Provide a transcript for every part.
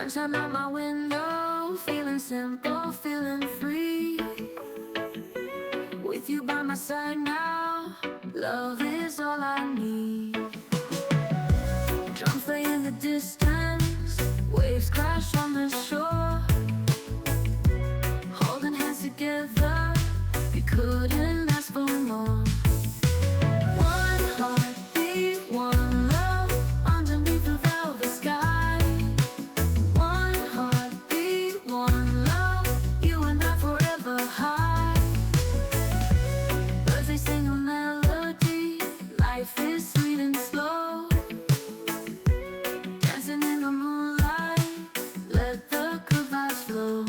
Sunshine out my window, feeling simple, feeling free. With you by my side now, love is all I need. Drums play in the distance, waves crash on the shore. Holding hands together, we couldn't ask for more. One heartbeat, one love, underneath the velvet sky. One heartbeat, one love, you and I forever high. Birds they sing a melody, life is sweet and slow. Dancing in the moonlight, let the good vibes flow.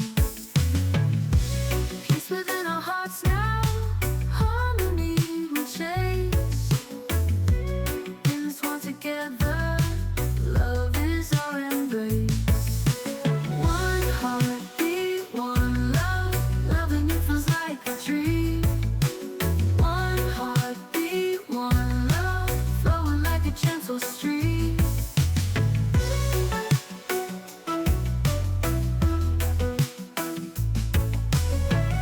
Peace within our hearts now, harmony we chase. In this one together, love is our embrace. One heartbeat, one love, loving you feels like a dream. One heartbeat, one love, flowing like a gentle stream.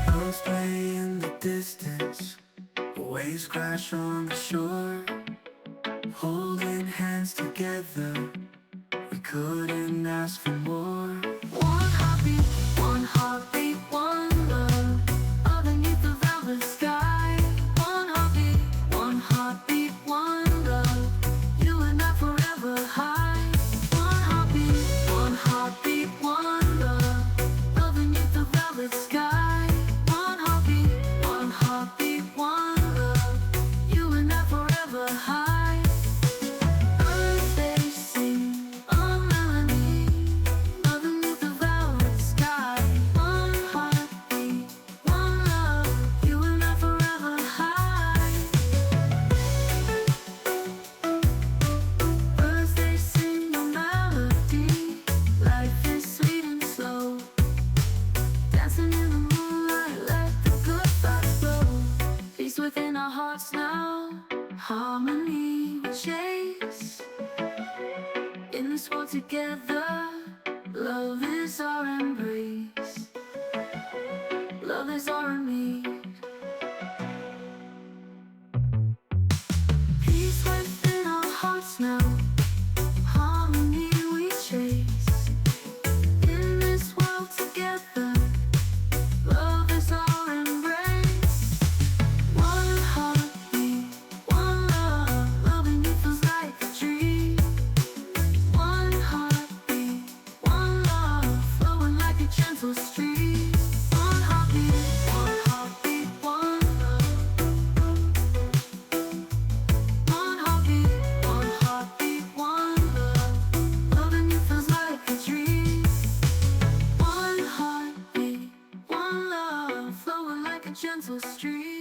Birds play in the distance, waves crash on the shore. Holding hands together, we couldn't ask for more. One heartbeat, one love, underneath the velvet sky. One heartbeat, one love, you and I forever high. One heartbeat, one love, underneath the velvet sky. One heartbeat, one love, you and I forever high. Birds they sing a melody, underneath the velvet sky. One heartbeat, one love, you and I forever high. Birds they sing a melody, life is sweet and slow. Dancing in the moonlight, let the good vibes flow. Peace within our hearts now, harmony we chase. In this world together, love is our embrace. Love is our need. Peace within our hearts now, harmony we chase. In this world together, love is our embrace. One heartbeat, one love, loving you feels like a dream. One heartbeat, one love, flowing like a gentle stream. One heartbeat, one love. One heartbeat, one love, loving you feels like a dream. One heartbeat, one love, flowing like a gentle stream.